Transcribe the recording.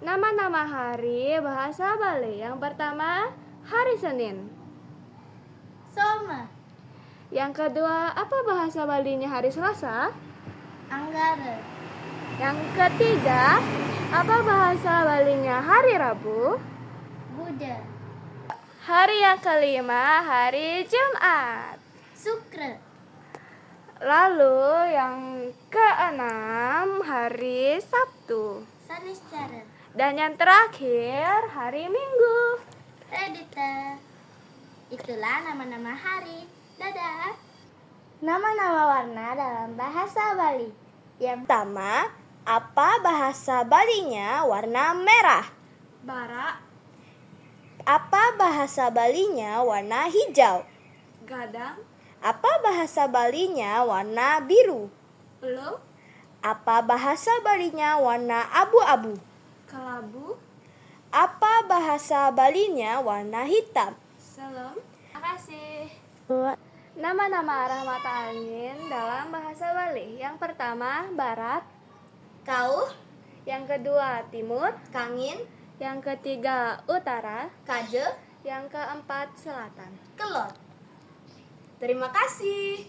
Nama-nama hari bahasa Bali. Yang pertama, hari Senin. Soma, Yang kedua, apa bahasa Balinya hari Selasa? Anggara, Yang ketiga, apa bahasa Balinya hari Rabu? Buddha, Hari yang kelima, hari Jumat. Sukra, Lalu yang keenam, hari Sabtu. Saniscara, Dan yang terakhir, hari Minggu. Redita. Itulah nama-nama hari. Dadah. Nama-nama warna dalam bahasa Bali. Yang pertama, apa bahasa Balinya warna merah? Bara, Apa bahasa Balinya warna hijau? gadang, Apa bahasa Balinya warna biru? belum, Apa bahasa Balinya warna abu-abu? kelabu, Apa bahasa Balinya warna hitam? selem. Terima kasih. Nama-nama arah mata angin dalam bahasa Bali. Yang pertama, barat. Kau, Yang kedua, timur. kangin, Yang ketiga, utara. kaje, Yang keempat, selatan. kelot. Terima kasih.